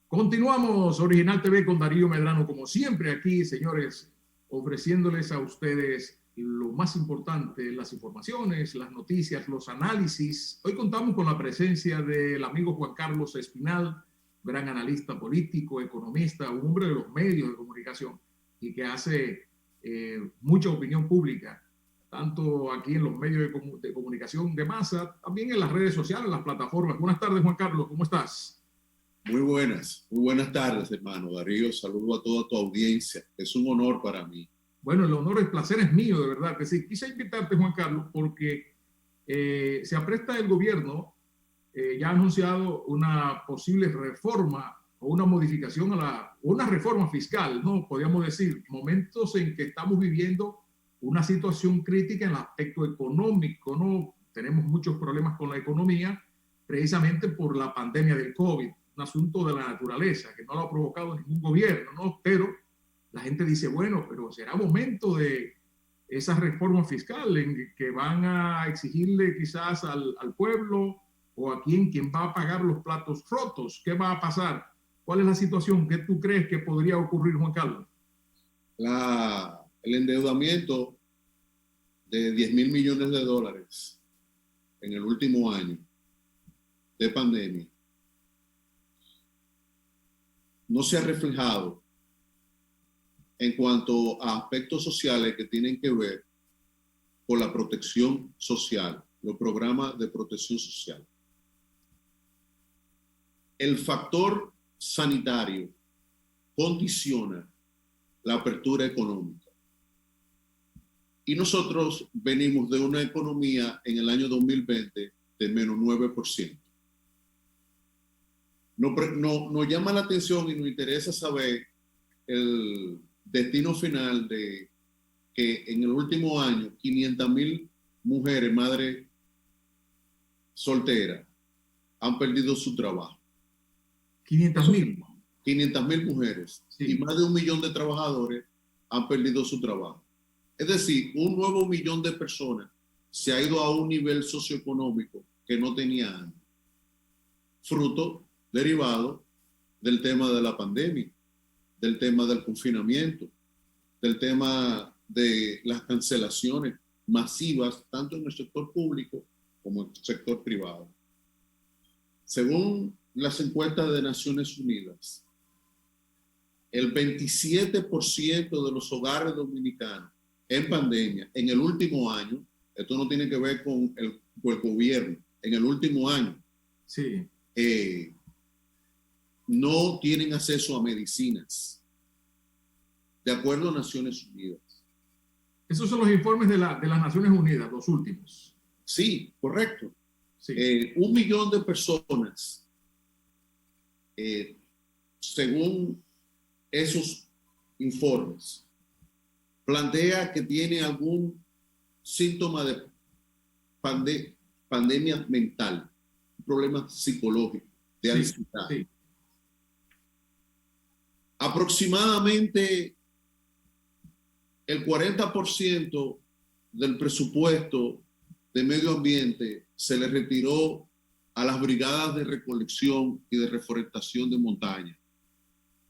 Continuamos Original TV con Darío Medrano, como siempre aquí, señores, ofreciéndoles a ustedes lo más importante, las informaciones, las noticias, los análisis. Hoy contamos con la presencia del amigo Juan Carlos Espinal, gran analista político, economista, un hombre de los medios de comunicación y que hace mucha opinión pública, tanto aquí en los medios de comunicación de masa, también en las redes sociales, en las plataformas. Buenas tardes, Juan Carlos, ¿cómo estás? Muy buenas tardes, hermano Darío. Saludo a toda tu audiencia. Es un honor para mí. Bueno, el honor, el placer es mío, de verdad. Que sí, quise invitarte, Juan Carlos, porque se apresta el gobierno, ya ha anunciado una posible reforma o una modificación una reforma fiscal, ¿no? Podríamos decir, momentos en que estamos viviendo una situación crítica en el aspecto económico, ¿no? Tenemos muchos problemas con la economía, precisamente por la pandemia del COVID, un asunto de la naturaleza, que no lo ha provocado ningún gobierno, ¿no? Pero la gente dice, bueno, pero será momento de esa reforma fiscal en que van a exigirle quizás al pueblo o a quien va a pagar los platos rotos. ¿Qué va a pasar? ¿Cuál es la situación? ¿Qué tú crees que podría ocurrir, Juan Carlos? El endeudamiento de 10,000 millones de dólares en el último año de pandemia no se ha reflejado en cuanto a aspectos sociales que tienen que ver con la protección social, los programas de protección social. El factor sanitario condiciona la apertura económica. Y nosotros venimos de una economía en el año 2020 de menos 9%. Nos llama la atención y nos interesa saber el destino final de que en el último año 500,000 mujeres, madres solteras, han perdido su trabajo. 500,000. 500,000 mujeres, sí. Y más de 1 millón de trabajadores han perdido su trabajo. Es decir, un nuevo millón de personas se ha ido a un nivel socioeconómico que no tenía antes, fruto derivado del tema de la pandemia, del tema del confinamiento, del tema de las cancelaciones masivas, tanto en el sector público como en el sector privado. Según las encuestas de Naciones Unidas, el 27% de los hogares dominicanos en pandemia, en el último año, esto no tiene que ver con el gobierno, en el último año, sí. No tienen acceso a medicinas, de acuerdo a Naciones Unidas. Esos son los informes de las Naciones Unidas, los últimos. Sí, correcto. Sí. 1 millón de personas, según esos informes, plantea que tiene algún síntoma de pandemia mental, un problema psicológico, de ansiedad. Sí. Aproximadamente el 40% del presupuesto de medio ambiente se le retiró a las brigadas de recolección y de reforestación de montaña.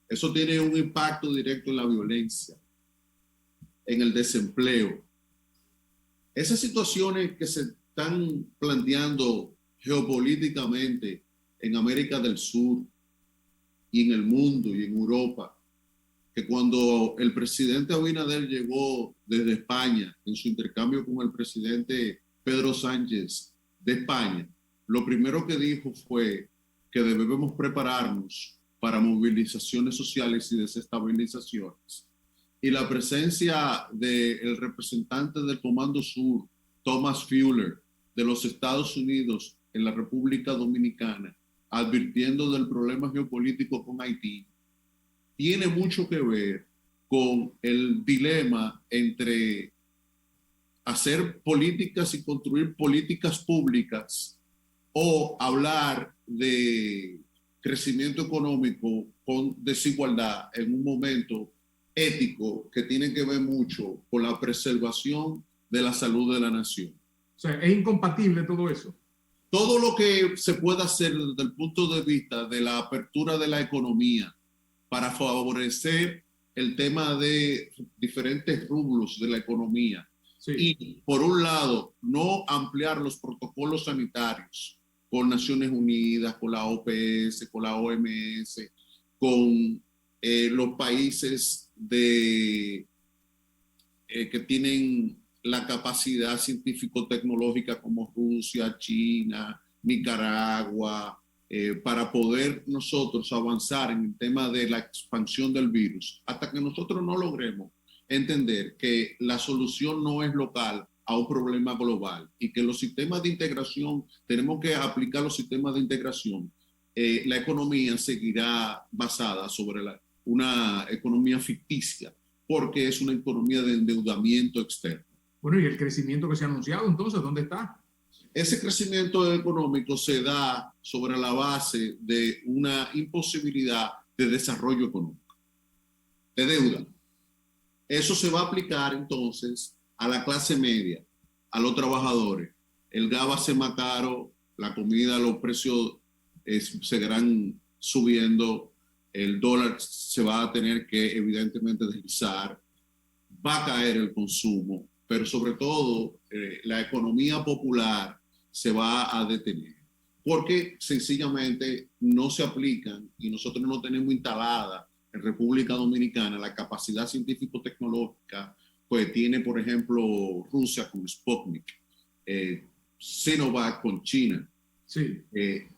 Eso tiene un impacto directo en la violencia, en el desempleo. Esas situaciones que se están planteando geopolíticamente en América del Sur y en el mundo y en Europa, que cuando el presidente Abinader llegó desde España en su intercambio con el presidente Pedro Sánchez de España, lo primero que dijo fue que debemos prepararnos para movilizaciones sociales y desestabilizaciones. Y la presencia del representante del Comando Sur, Thomas Fuller, de los Estados Unidos en la República Dominicana, advirtiendo del problema geopolítico con Haití, tiene mucho que ver con el dilema entre hacer políticas y construir políticas públicas o hablar de crecimiento económico con desigualdad en un momento ético que tiene que ver mucho con la preservación de la salud de la nación. O sea, es incompatible todo eso. todo lo que se pueda hacer desde el punto de vista de la apertura de la economía para favorecer el tema de diferentes rubros de la economía. Sí. Y, por un lado, no ampliar los protocolos sanitarios con Naciones Unidas, con la OPS, con la OMS, con los países que tienen la capacidad científico-tecnológica como Rusia, China, Nicaragua, para poder nosotros avanzar en el tema de la expansión del virus, hasta que nosotros no logremos entender que la solución no es local a un problema global y que los sistemas de integración, tenemos que aplicar los sistemas de integración, la economía seguirá basada sobre una economía ficticia, porque es una economía de endeudamiento externo. Bueno, ¿y el crecimiento que se ha anunciado entonces, dónde está? Ese crecimiento económico se da sobre la base de una imposibilidad de desarrollo económico, de deuda. Eso se va a aplicar entonces a la clase media, a los trabajadores. El gas va a ser más caro, la comida, los precios seguirán subiendo, el dólar se va a tener que evidentemente deslizar, va a caer el consumo, pero sobre todo la economía popular se va a detener, porque sencillamente no se aplican y nosotros no tenemos instalada en República Dominicana la capacidad científico-tecnológica pues tiene, por ejemplo, Rusia con Sputnik, Sinovac con China, sí.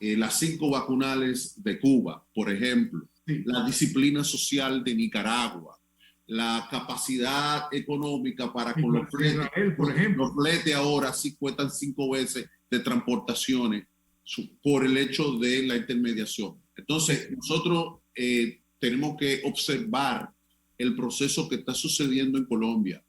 Las 5 vacunales de Cuba, por ejemplo, sí. La disciplina social de Nicaragua, la capacidad económica para con los fletes, Israel, por ejemplo. Los fletes ahora sí cuestan 5 veces de transportaciones por el hecho de la intermediación. Entonces, nosotros tenemos que observar el proceso que está sucediendo en Colombia,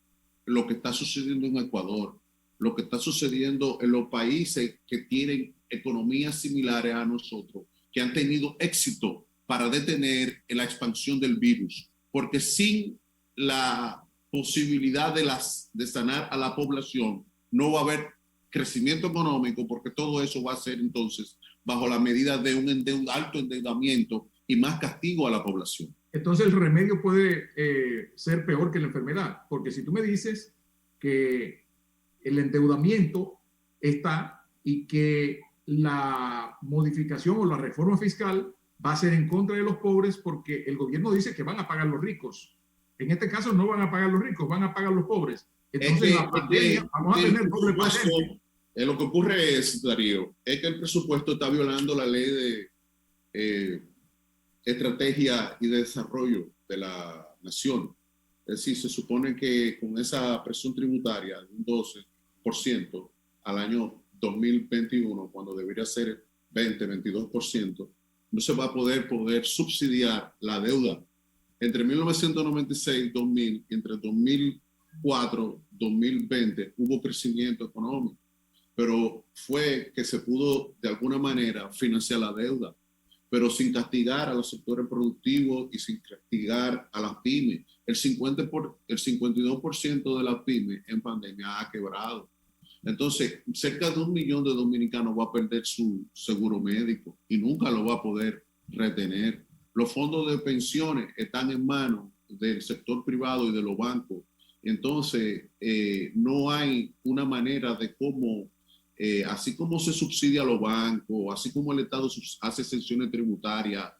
lo que está sucediendo en Ecuador, lo que está sucediendo en los países que tienen economías similares a nosotros, que han tenido éxito para detener la expansión del virus, porque sin la posibilidad de sanar a la población, no va a haber crecimiento económico, porque todo eso va a ser entonces bajo la medida de un alto endeudamiento y más castigo a la población. Entonces el remedio puede ser peor que la enfermedad, porque si tú me dices que el endeudamiento está y que la modificación o la reforma fiscal va a ser en contra de los pobres porque el gobierno dice que van a pagar los ricos. En este caso no van a pagar los ricos, van a pagar los pobres. Entonces la pandemia, vamos a tener doble pandemia. Lo que ocurre es, Darío, es que el presupuesto está violando la ley de estrategia y de desarrollo de la nación. Es decir, se supone que con esa presión tributaria de un 12% al año 2021, cuando debería ser 22%, no se va a poder subsidiar la deuda. Entre 1996 y 2000, entre 2004 y 2020, hubo crecimiento económico, pero fue que se pudo de alguna manera financiar la deuda, pero sin castigar a los sectores productivos y sin castigar a las pymes. El 52% de las pymes en pandemia ha quebrado. Entonces, cerca de 1 millón de dominicanos va a perder su seguro médico y nunca lo va a poder retener. Los fondos de pensiones están en manos del sector privado y de los bancos. Entonces, no hay una manera de cómo, así como se subsidia a los bancos, así como el Estado hace exenciones tributarias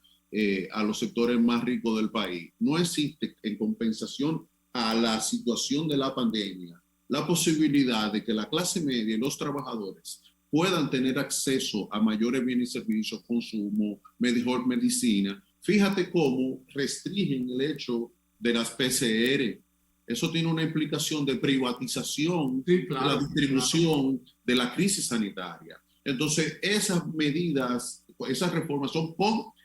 a los sectores más ricos del país, no existe en compensación a la situación de la pandemia la posibilidad de que la clase media y los trabajadores puedan tener acceso a mayores bienes y servicios, consumo, mejor medicina. Fíjate cómo restringen el hecho de las PCR. Eso tiene una implicación de privatización, sí, claro, de la distribución, claro, de la crisis sanitaria. Entonces, esas medidas, esas reformas son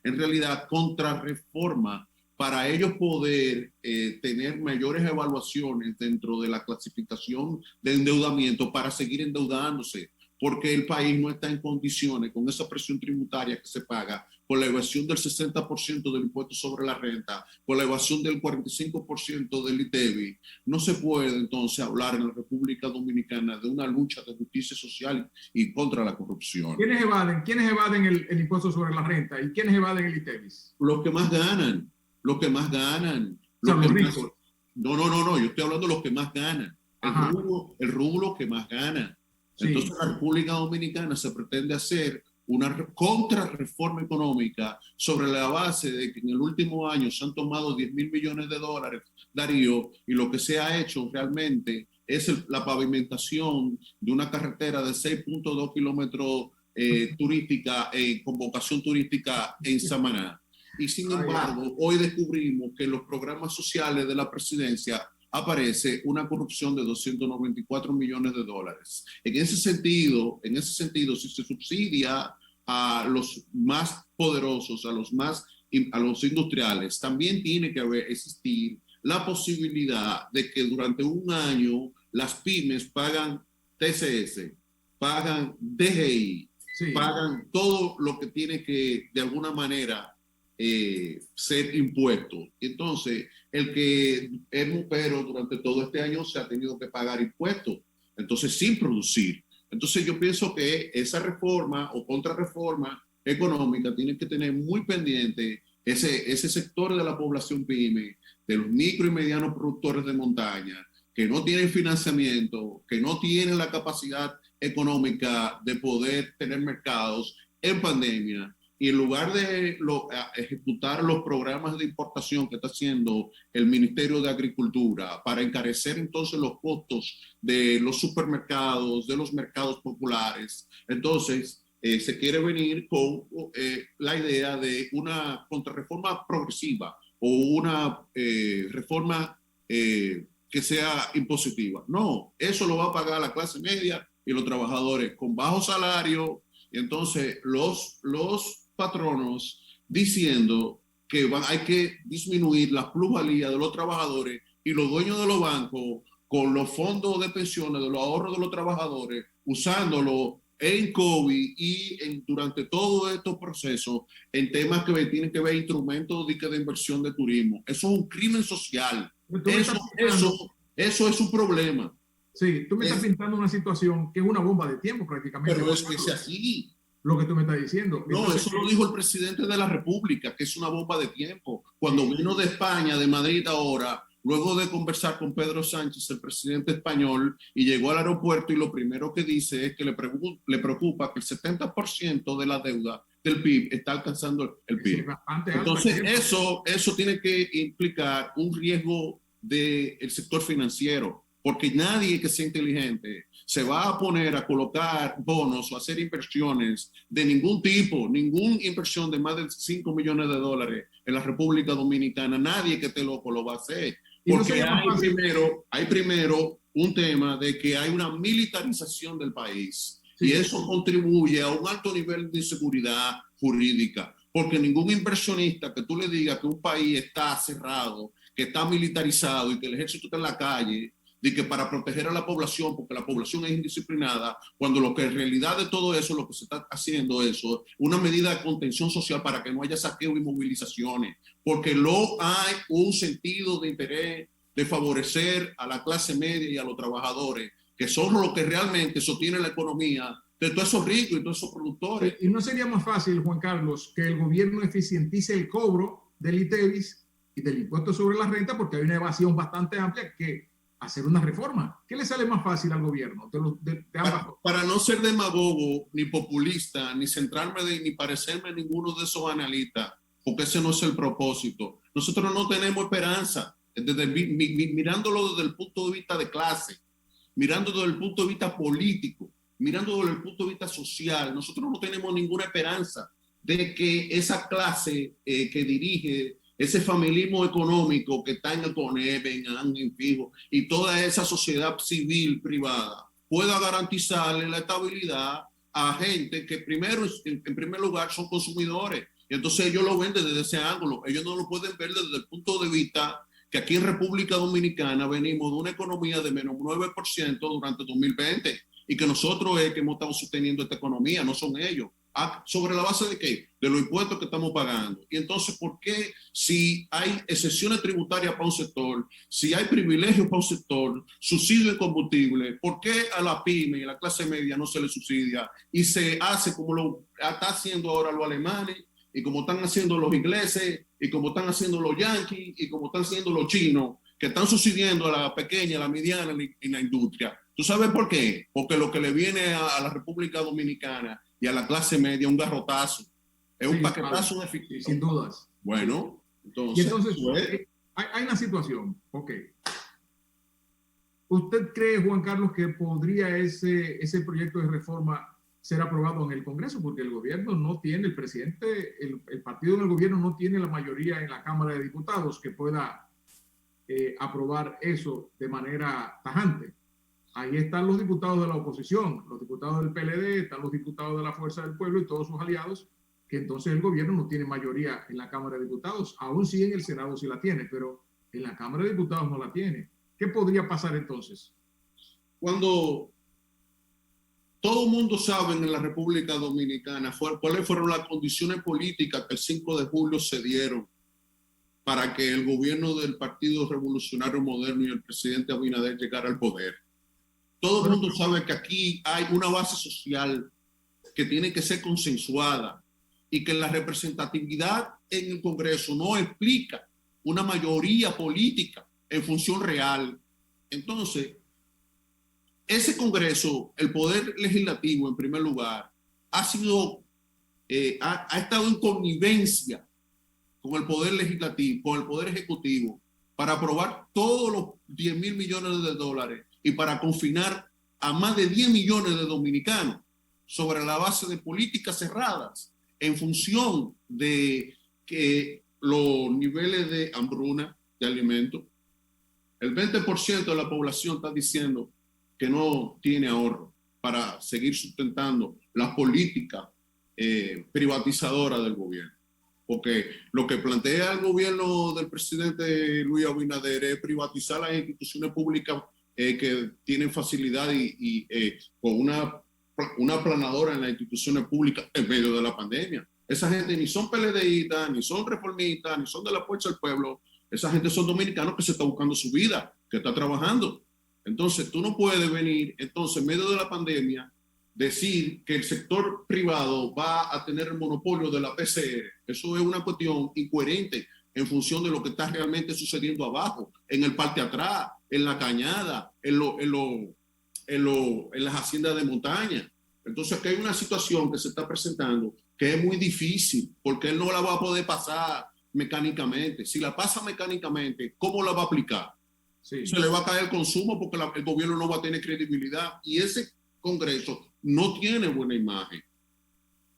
en realidad contrarreforma para ellos poder tener mayores evaluaciones dentro de la clasificación de endeudamiento para seguir endeudándose. porque el país no está en condiciones con esa presión tributaria que se paga, con la evasión del 60% del impuesto sobre la renta, con la evasión del 45% del ITEVI. No se puede entonces hablar en la República Dominicana de una lucha de justicia social y contra la corrupción. ¿Quiénes evaden el impuesto sobre la renta y quiénes evaden el ITEVIS? Los que más ganan, los que más ganan. Los ricos. No, yo estoy hablando de los que más ganan. El rubro que más gana. Sí. Entonces, la República Dominicana se pretende hacer una contrarreforma económica sobre la base de que en el último año se han tomado 10.000 millones de dólares, Darío, y lo que se ha hecho realmente es la pavimentación de una carretera de 6.2 kilómetros turística, con vocación turística en Samaná. Y sin embargo, hoy descubrimos que en los programas sociales de la presidencia aparece una corrupción de 294 millones de dólares. En ese sentido, si se subsidia a los más poderosos, a los industriales, también tiene que existir la posibilidad de que durante un año las pymes pagan TCS, pagan DGI, pagan todo lo que tiene que, de alguna manera, ser impuesto. Entonces, el que es mupero durante todo este año se ha tenido que pagar impuestos, entonces sin producir. Entonces yo pienso que esa reforma o contrarreforma económica tiene que tener muy pendiente ese sector de la población pyme, de los micro y medianos productores de montaña, que no tienen financiamiento, que no tienen la capacidad económica de poder tener mercados en pandemia. Y en lugar de ejecutar los programas de importación que está haciendo el Ministerio de Agricultura para encarecer entonces los costos de los supermercados, de los mercados populares, entonces se quiere venir con la idea de una contrarreforma progresiva o una reforma que sea impositiva. No, eso lo va a pagar la clase media y los trabajadores con bajo salario. Y entonces los patronos diciendo que hay que disminuir la plusvalía de los trabajadores y los dueños de los bancos con los fondos de pensiones, de los ahorros de los trabajadores, usándolo en COVID y durante todos estos procesos en temas que tienen que ver instrumentos de inversión de turismo. Eso es un crimen social. Eso es un problema. Sí, tú me estás pintando una situación que es una bomba de tiempo prácticamente. Pero es que es así. Lo que tú me estás diciendo. No, entonces, eso lo dijo el presidente de la República, que es una bomba de tiempo. Cuando vino de España, de Madrid ahora, luego de conversar con Pedro Sánchez, el presidente español, y llegó al aeropuerto y lo primero que dice es que le preocupa que el 70% de la deuda del PIB está alcanzando el PIB. Entonces, eso tiene que implicar un riesgo del sector financiero, porque nadie que sea inteligente se va a poner a colocar bonos o hacer inversiones de ningún tipo, ninguna inversión de más de 5 millones de dólares en la República Dominicana. Nadie que esté loco lo va a hacer. Porque hay primero un tema de que hay una militarización del país. Sí. Y eso contribuye a un alto nivel de inseguridad jurídica. Porque ningún inversionista que tú le digas que un país está cerrado, que está militarizado y que el ejército está en la calle, de que para proteger a la población, porque la población es indisciplinada, cuando lo que en realidad de todo eso, lo que se está haciendo eso, una medida de contención social para que no haya saqueo y movilizaciones, porque no hay un sentido de interés de favorecer a la clase media y a los trabajadores, que son los que realmente sostienen la economía de todos esos ricos y todos esos productores. ¿Y no sería más fácil, Juan Carlos, que el gobierno eficientice el cobro del ITEVIS y del impuesto sobre la renta, porque hay una evasión bastante amplia, que hacer una reforma? ¿Qué le sale más fácil al gobierno? Para no ser demagogo, ni populista, ni centrarme ni parecerme a ninguno de esos analistas, porque ese no es el propósito. Nosotros no tenemos esperanza, mirándolo desde el punto de vista de clase, mirándolo desde el punto de vista político, mirándolo desde el punto de vista social. Nosotros no tenemos ninguna esperanza de que esa clase que dirige ese familismo económico que está en el CONEP, en Fijo, y toda esa sociedad civil privada pueda garantizarle la estabilidad a gente que en primer lugar son consumidores. Y entonces ellos lo ven desde ese ángulo. Ellos no lo pueden ver desde el punto de vista que aquí en República Dominicana venimos de una economía de menos 9% durante 2020. y que nosotros es que hemos estado sosteniendo esta economía, no son ellos. ¿Sobre la base de qué? De los impuestos que estamos pagando. Y entonces, ¿por qué si hay excepciones tributarias para un sector, si hay privilegios para un sector, subsidio de combustible, por qué a la pyme y a la clase media no se le subsidia y se hace como lo está haciendo ahora los alemanes y como están haciendo los ingleses y como están haciendo los yanquis y como están haciendo los chinos, que están subsidiando a la pequeña, a la mediana y la industria? ¿Tú sabes por qué? Porque lo que le viene a la República Dominicana y a la clase media un garrotazo, es un paquetazo de sí, sin dudas. Bueno, entonces, y entonces hay una situación, ok. ¿Usted cree, Juan Carlos, que podría ese proyecto de reforma ser aprobado en el Congreso? Porque el gobierno no tiene, el presidente, el partido en el gobierno no tiene la mayoría en la Cámara de Diputados que pueda aprobar eso de manera tajante. Ahí están los diputados de la oposición, los diputados del PLD, están los diputados de la Fuerza del Pueblo y todos sus aliados, que entonces el gobierno no tiene mayoría en la Cámara de Diputados, aún sí en el Senado sí la tiene, pero en la Cámara de Diputados no la tiene. ¿Qué podría pasar entonces? Cuando todo el mundo sabe en la República Dominicana cuáles fueron las condiciones políticas que el 5 de julio se dieron para que el gobierno del Partido Revolucionario Moderno y el presidente Abinader llegara al poder. Todo el mundo sabe que aquí hay una base social que tiene que ser consensuada y que la representatividad en el Congreso no explica una mayoría política en función real. Entonces, ese Congreso, el Poder Legislativo en primer lugar, ha estado en connivencia con el Poder Legislativo, con el Poder Ejecutivo, para aprobar todos los 10.000 millones de dólares y para confinar a más de 10 millones de dominicanos sobre la base de políticas cerradas en función de que los niveles de hambruna, de alimentos, el 20% de la población está diciendo que no tiene ahorro para seguir sustentando las políticas privatizadoras del gobierno. Porque lo que plantea el gobierno del presidente Luis Abinader es privatizar las instituciones públicas que tienen facilidad y con una aplanadora en las instituciones públicas en medio de la pandemia. Esa gente ni son PLDistas, ni son reformistas, ni son de la Fuerza del Pueblo. Esa gente son dominicanos que se está buscando su vida, que está trabajando. Entonces, tú no puedes venir, entonces, en medio de la pandemia, decir que el sector privado va a tener el monopolio de la PCR. Eso es una cuestión incoherente en función de lo que está realmente sucediendo abajo, en el parque atrás, en la cañada, en las haciendas de montaña. Entonces, aquí hay una situación que se está presentando que es muy difícil, porque él no la va a poder pasar mecánicamente. Si la pasa mecánicamente, ¿cómo la va a aplicar? Sí. Se le va a caer el consumo porque el gobierno no va a tener credibilidad y ese Congreso no tiene buena imagen.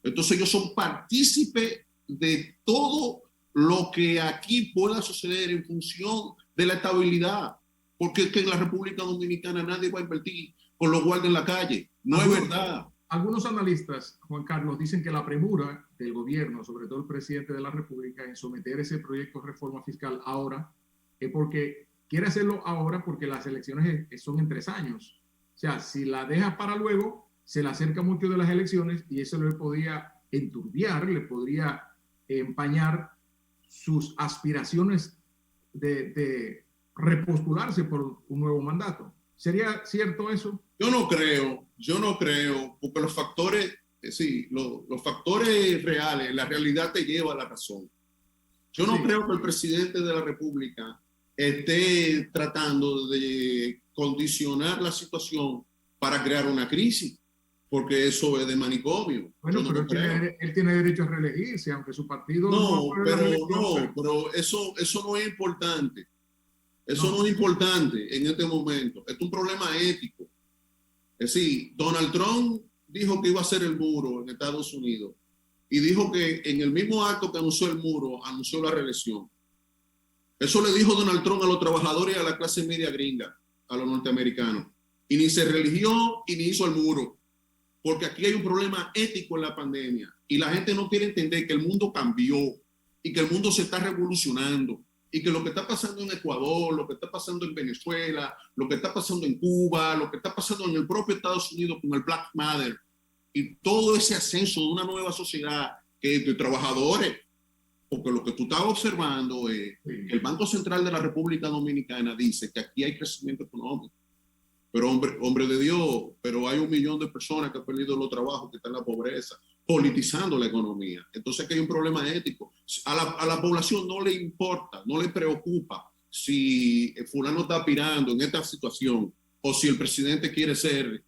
Entonces ellos son partícipes de todo lo que aquí pueda suceder en función de la estabilidad, porque es que en la República Dominicana nadie va a invertir con los guardias en la calle. No es verdad. Algunos analistas, Juan Carlos, dicen que la premura del gobierno, sobre todo el presidente de la República, en someter ese proyecto de reforma fiscal ahora, es porque quiere hacerlo ahora porque las elecciones son en 3 años. O sea, si la deja para luego, se le acerca mucho de las elecciones y eso le podría enturbiar, le podría empañar sus aspiraciones de repostularse por un nuevo mandato. ¿Sería cierto eso? Yo no creo, porque los factores, los factores reales, la realidad te lleva a la razón. Yo no creo que el presidente de la República esté tratando de condicionar la situación para crear una crisis, porque eso es de manicomio. Bueno, pero él tiene derecho a reelegirse, aunque su partido... Pero eso no es importante. Eso no es importante en este momento. Es un problema ético. Es decir, Donald Trump dijo que iba a hacer el muro en Estados Unidos y dijo que en el mismo acto que anunció el muro, anunció la reelección. Eso le dijo Donald Trump a los trabajadores y a la clase media gringa, a los norteamericanos. Y ni se religió y ni hizo el muro. Porque aquí hay un problema ético en la pandemia. Y la gente no quiere entender que el mundo cambió y que el mundo se está revolucionando. y que lo que está pasando en Ecuador, lo que está pasando en Venezuela, lo que está pasando en Cuba, lo que está pasando en el propio Estados Unidos con el Black Matter y todo ese ascenso de una nueva sociedad que de trabajadores, porque lo que tú estás observando es que el Banco Central de la República Dominicana dice que aquí hay crecimiento económico, pero hombre de Dios, pero hay 1 millón de personas que han perdido los trabajos, que están en la pobreza, politizando la economía. Entonces aquí hay un problema ético. A la población no le importa, no le preocupa si fulano está aspirando en esta situación o si el presidente quiere ser,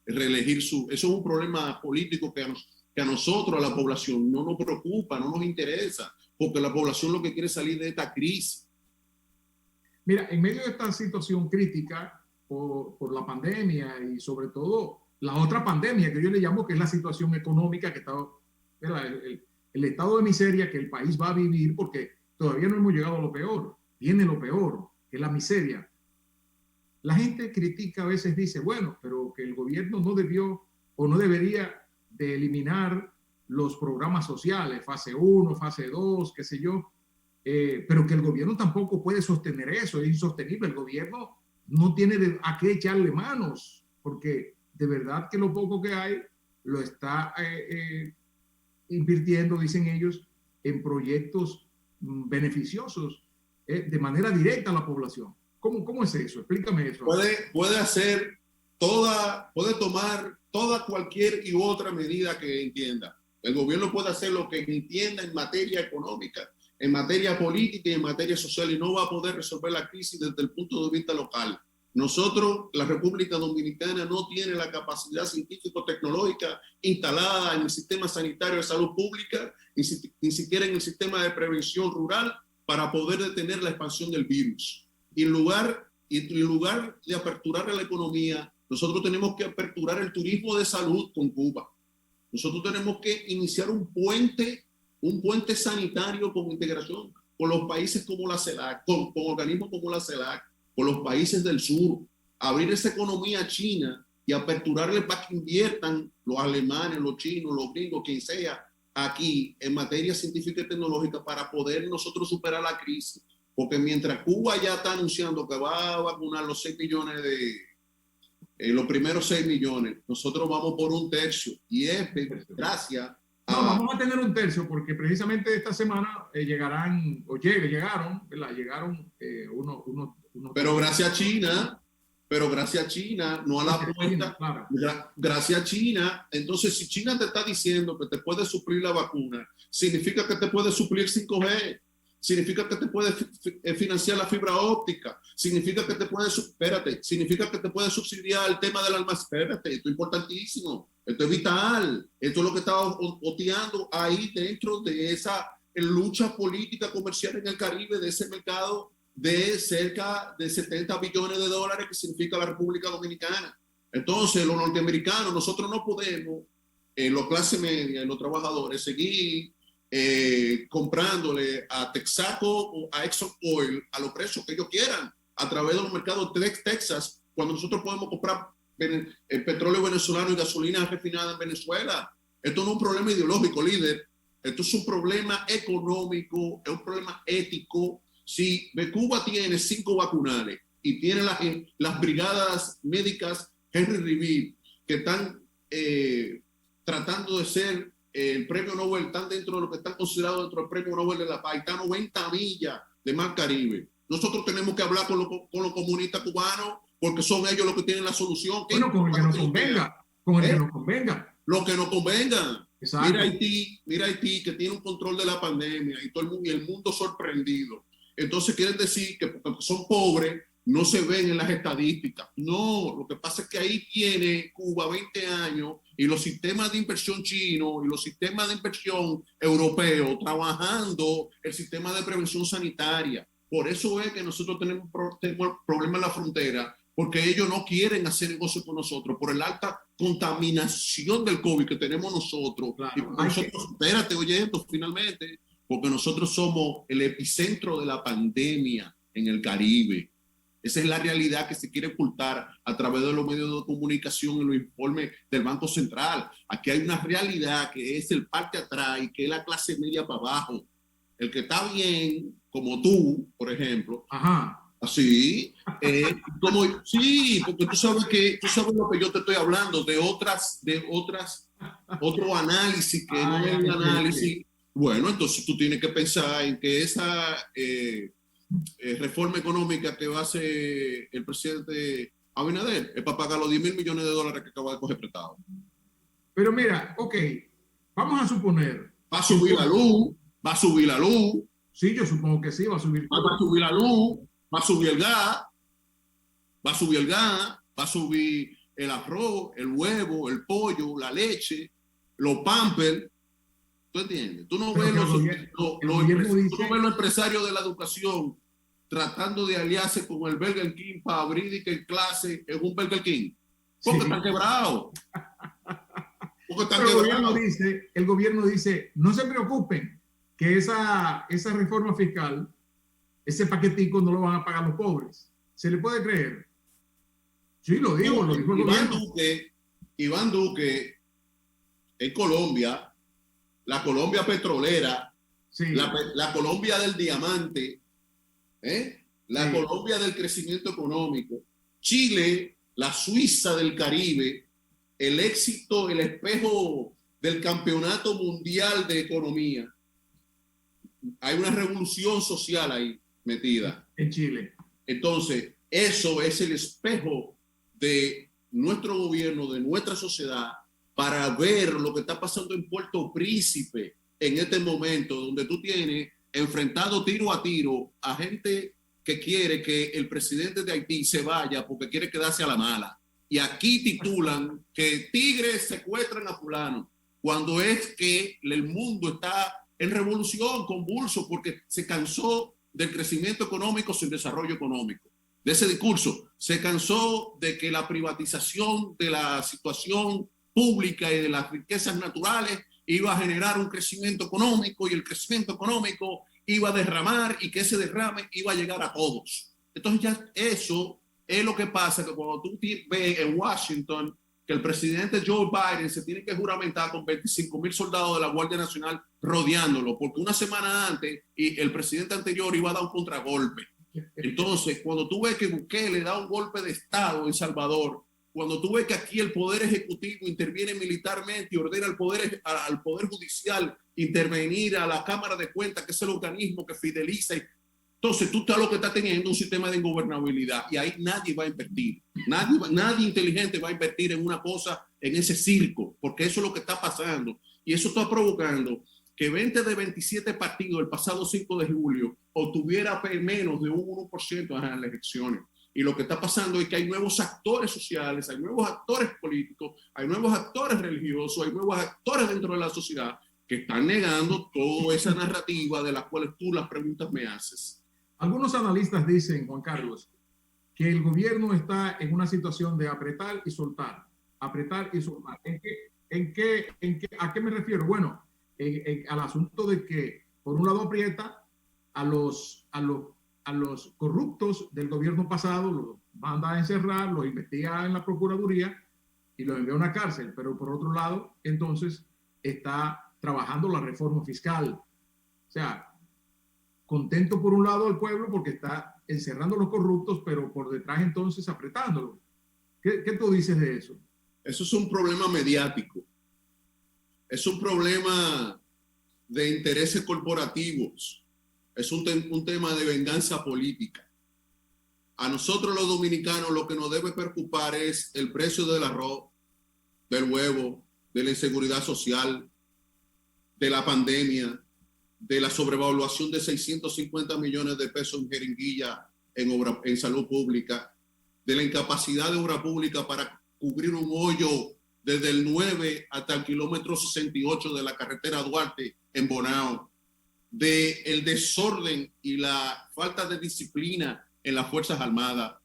reelegir su... Eso es un problema político que a nosotros, a la población, no nos preocupa, no nos interesa, porque la población lo que quiere es salir de esta crisis. Mira, en medio de esta situación crítica por la pandemia y sobre todo la otra pandemia que yo le llamo, que es la situación económica que está, el estado de miseria que el país va a vivir, porque todavía no hemos llegado a lo peor, viene lo peor, que es la miseria. La gente critica, a veces dice, bueno, pero que el gobierno no debió o no debería de eliminar los programas sociales, fase 1, fase 2, qué sé yo, pero que el gobierno tampoco puede sostener eso, es insostenible. El gobierno no tiene a qué echarle manos, porque de verdad que lo poco que hay lo está invirtiendo, dicen ellos, en proyectos beneficiosos de manera directa a la población. ¿Cómo es eso? Explícame eso. Puede tomar toda cualquier y otra medida que entienda. El gobierno puede hacer lo que entienda en materia económica, en materia política y en materia social, y no va a poder resolver la crisis desde el punto de vista local. Nosotros, la República Dominicana, no tiene la capacidad científico-tecnológica instalada en el sistema sanitario de salud pública, ni siquiera en el sistema de prevención rural, para poder detener la expansión del virus. Y en lugar de aperturar la economía, nosotros tenemos que aperturar el turismo de salud con Cuba. Nosotros tenemos que iniciar un puente sanitario con integración con los países como la CELAC, con organismos como la CELAC, con los países del sur, abrir esa economía china y aperturarle para que inviertan los alemanes, los chinos, los gringos, quien sea, aquí en materia científica y tecnológica para poder nosotros superar la crisis. Porque mientras Cuba ya está anunciando que va a vacunar los 6 millones los primeros 6 millones, nosotros vamos por 1/3. Y es gracias a... No, vamos a tener 1/3 porque precisamente esta semana llegaron unos... Pero gracias a China, no a la puerta. Claro. Gracias a China. Entonces, si China te está diciendo que te puede suplir la vacuna, significa que te puede suplir 5G. Significa que te puede financiar la fibra óptica, significa que te puede subsidiar el tema del almacén. Espérate, esto es importantísimo, esto es vital, esto es lo que está oteando ahí dentro de esa lucha política comercial en el Caribe, de ese mercado de cerca de 70 billones de dólares que significa la República Dominicana. Entonces, los norteamericanos, nosotros no podemos, los clase media y los trabajadores, seguir comprándole a Texaco o a Exxon Oil a los precios que ellos quieran a través de los mercados de Texas, cuando nosotros podemos comprar petróleo venezolano y gasolina refinada en Venezuela. Esto no es un problema ideológico, líder. Esto es un problema económico, es un problema ético. Si Cuba tiene 5 vacunales y tiene las brigadas médicas Henry Revid, que están tratando de ser el premio Nobel, están dentro de lo que están considerados dentro del premio Nobel de la Paz, están 90 millas de mar Caribe. Nosotros tenemos que hablar con los comunistas cubanos porque son ellos los que tienen la solución. Bueno, con el que nos convenga, con el que nos convenga. Lo que nos convenga. Exacto. Mira Haití, que tiene un control de la pandemia y todo el mundo sorprendido. Entonces quieren decir que porque son pobres no se ven en las estadísticas. No, lo que pasa es que ahí tiene Cuba 20 años y los sistemas de inversión chinos y los sistemas de inversión europeos trabajando el sistema de prevención sanitaria. Por eso es que nosotros tenemos problemas en la frontera, porque ellos no quieren hacer negocio con nosotros por la alta contaminación del COVID que tenemos nosotros. Claro, y nosotros, espérate, oye esto, finalmente, porque nosotros somos el epicentro de la pandemia en el Caribe. Esa es la realidad que se quiere ocultar a través de los medios de comunicación y los informes del Banco Central. Aquí hay una realidad que es el parte atrás y que es la clase media para abajo. El que está bien, como tú, por ejemplo, Ajá. así, sí, porque tú sabes lo que yo te estoy hablando, otro análisis que no es un análisis. Bueno, entonces tú tienes que pensar en que esa reforma económica que va a hacer el presidente Abinader es para pagar los 10 mil millones de dólares que acaba de coger prestado. Pero mira, ok, vamos a suponer. Va a subir la luz, va a subir la luz. Sí, yo supongo que sí, va a subir. Va a subir la luz, va a subir el gas, va a subir el arroz, el huevo, el pollo, la leche, los pampers. ¿Tú entiendes? Tú no ves los empresarios de la educación tratando de aliarse con el Burger King para abrir que clase en un Burger King. Porque están quebrados. El gobierno dice, no se preocupen, que esa reforma fiscal, ese paquetico no lo van a pagar los pobres. ¿Se le puede creer? Sí, lo digo el gobierno. Iván Duque, en Colombia, la Colombia petrolera, sí. la Colombia del diamante, la sí. Colombia del crecimiento económico, Chile, la Suiza del Caribe, el éxito, el espejo del campeonato mundial de economía. Hay una revolución social ahí metida. En Chile. Entonces, eso es el espejo de nuestro gobierno, de nuestra sociedad, para ver lo que está pasando en Puerto Príncipe en este momento, donde tú tienes enfrentado tiro a tiro a gente que quiere que el presidente de Haití se vaya porque quiere quedarse a la mala. Y aquí titulan que tigres secuestran a fulano, cuando es que el mundo está en revolución, convulso, porque se cansó del crecimiento económico sin desarrollo económico. De ese discurso, se cansó de que la privatización de la situación pública y de las riquezas naturales iba a generar un crecimiento económico y el crecimiento económico iba a derramar y que ese derrame iba a llegar a todos. Entonces ya eso es lo que pasa, que cuando tú ves en Washington que el presidente Joe Biden se tiene que juramentar con 25,000 soldados de la Guardia Nacional rodeándolo, porque una semana antes el presidente anterior iba a dar un contragolpe. Entonces, cuando tú ves que Bukele da un golpe de Estado en Salvador, cuando tú ves que aquí el Poder Ejecutivo interviene militarmente y ordena al Poder Judicial intervenir, a la Cámara de Cuentas, que es el organismo que fideliza, entonces tú estás lo que estás teniendo un sistema de ingobernabilidad y ahí nadie va a invertir. Nadie inteligente va a invertir en una cosa, en ese circo, porque eso es lo que está pasando. Y eso está provocando que 20 de 27 partidos el pasado 5 de julio obtuviera menos de un 1% en las elecciones. Y lo que está pasando es que hay nuevos actores sociales, hay nuevos actores políticos, hay nuevos actores religiosos, hay nuevos actores dentro de la sociedad que están negando toda esa narrativa de la cual tú las preguntas me haces. Algunos analistas dicen, Juan Carlos, que el gobierno está en una situación de apretar y soltar. Apretar y soltar. ¿A qué me refiero? Bueno, al asunto de que, por un lado, aprieta a los corruptos del gobierno pasado, los manda a encerrar, los investiga en la Procuraduría y los envía a una cárcel. Pero por otro lado, entonces, está trabajando la reforma fiscal. O sea, contento por un lado el pueblo porque está encerrando a los corruptos, pero por detrás entonces apretándolo. ¿Qué tú dices de eso? Eso es un problema mediático. Es un problema de intereses corporativos. Es un tema de venganza política. A nosotros los dominicanos lo que nos debe preocupar es el precio del arroz, del huevo, de la inseguridad social, de la pandemia, de la sobrevaluación de 650 millones de pesos en jeringuilla en salud pública, de la incapacidad de obra pública para cubrir un hoyo desde el 9 hasta el kilómetro 68 de la carretera Duarte en Bonao, del desorden y la falta de disciplina en las Fuerzas Armadas,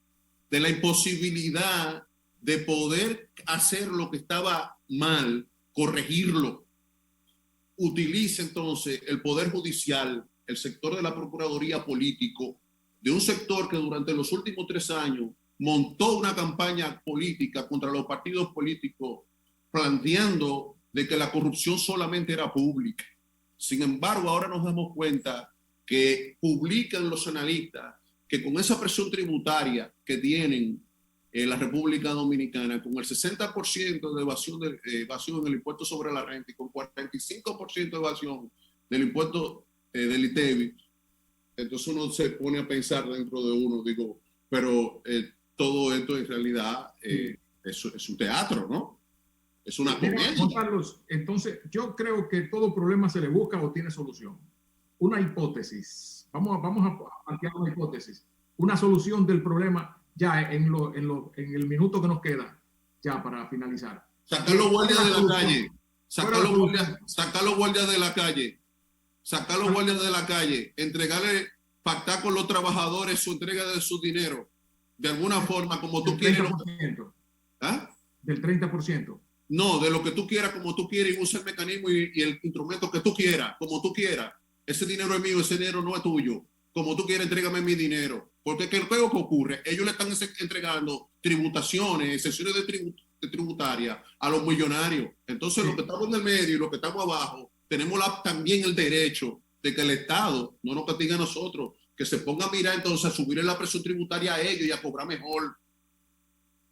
de la imposibilidad de poder hacer lo que estaba mal, corregirlo. Utiliza entonces el Poder Judicial, el sector de la Procuraduría político, de un sector que durante los últimos 3 años montó una campaña política contra los partidos políticos, planteando de que la corrupción solamente era pública. Sin embargo, ahora nos damos cuenta que publican los analistas que con esa presión tributaria que tienen la República Dominicana, con el 60% de evasión del impuesto sobre la renta y con 45% de evasión del impuesto del ITEVI, entonces uno se pone a pensar dentro de uno, digo, pero todo esto en realidad es un teatro, ¿no? Es una comedia. Juan Carlos, entonces yo creo que todo problema se le busca o tiene solución. Una hipótesis, vamos a plantear una hipótesis, una solución del problema ya en el minuto que nos queda, ya para finalizar. Sacar los guardias de la calle, sacar los guardias de la calle, sacar los guardias de la calle, entregarle, pactar con los trabajadores su entrega de su dinero, de alguna forma, como tú quieres. ¿Ah? Del 30%. No, de lo que tú quieras, como tú quieras, y usa el mecanismo y el instrumento que tú quieras, como tú quieras. Ese dinero es mío, ese dinero no es tuyo. Como tú quieras, entrégame mi dinero. Porque ¿qué es lo que ocurre? Ellos le están entregando tributaciones, excepciones de tributarias a los millonarios. Entonces, los que estamos en el medio y los que estamos abajo, tenemos también el derecho de que el Estado no nos castigue a nosotros, que se ponga a mirar entonces a subirle la presión tributaria a ellos y a cobrar mejor.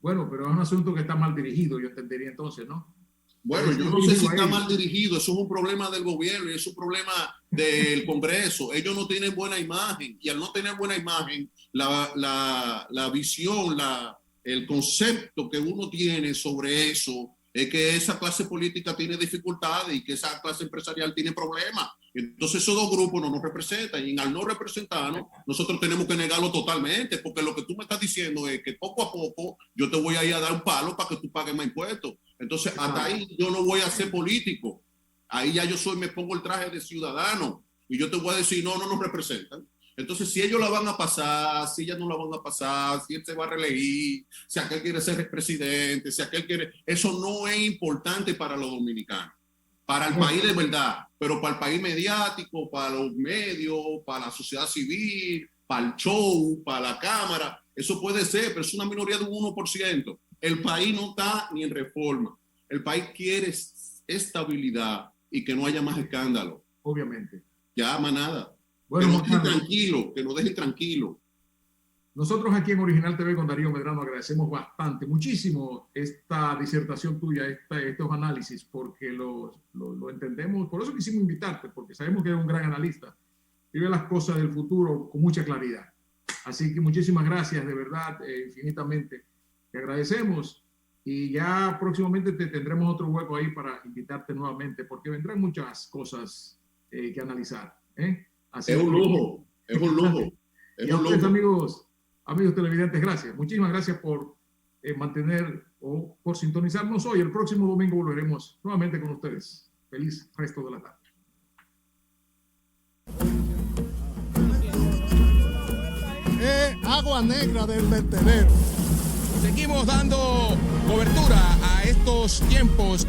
Bueno, pero es un asunto que está mal dirigido, yo entendería entonces, ¿no? Bueno, yo no sé si está mal dirigido, eso es un problema del gobierno y es un problema del Congreso. Ellos no tienen buena imagen y al no tener buena imagen, la visión, el concepto que uno tiene sobre eso es que esa clase política tiene dificultades y que esa clase empresarial tiene problemas. Entonces esos dos grupos no nos representan y al no representarnos, nosotros tenemos que negarlo totalmente, porque lo que tú me estás diciendo es que poco a poco yo te voy a ir a dar un palo para que tú pagues más impuestos. Entonces hasta ahí yo no voy a ser político. Ahí ya me pongo el traje de ciudadano y yo te voy a decir, no nos representan. Entonces, si ellos la van a pasar, si ellas no la van a pasar, si él se va a reelegir, si aquel quiere ser presidente, si aquel quiere... Eso no es importante para los dominicanos, para el país de verdad, pero para el país mediático, para los medios, para la sociedad civil, para el show, para la cámara, eso puede ser, pero es una minoría de un 1%. El país no está ni en reforma. El país quiere estabilidad y que no haya más escándalo. Obviamente. Ya, más nada. Bueno, que nos dejen tranquilo. Nosotros aquí en Original TV con Darío Medrano agradecemos bastante, muchísimo esta disertación tuya, estos análisis, porque lo entendemos. Por eso quisimos invitarte, porque sabemos que eres un gran analista y ves las cosas del futuro con mucha claridad. Así que muchísimas gracias, de verdad, infinitamente. Te agradecemos y ya próximamente te tendremos otro hueco ahí para invitarte nuevamente, porque vendrán muchas cosas que analizar. Así es un lujo, es un lujo. Y a ustedes, amigos televidentes, gracias. Muchísimas gracias por mantener o por sintonizarnos hoy. El próximo domingo volveremos nuevamente con ustedes. Feliz resto de la tarde. Agua negra del vertedero. Seguimos dando cobertura a estos tiempos.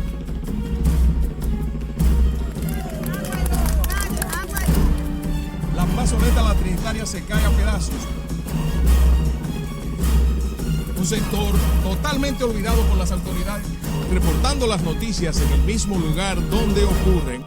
La plazoleta La Trinitaria se cae a pedazos. Un sector totalmente olvidado por las autoridades, reportando las noticias en el mismo lugar donde ocurren.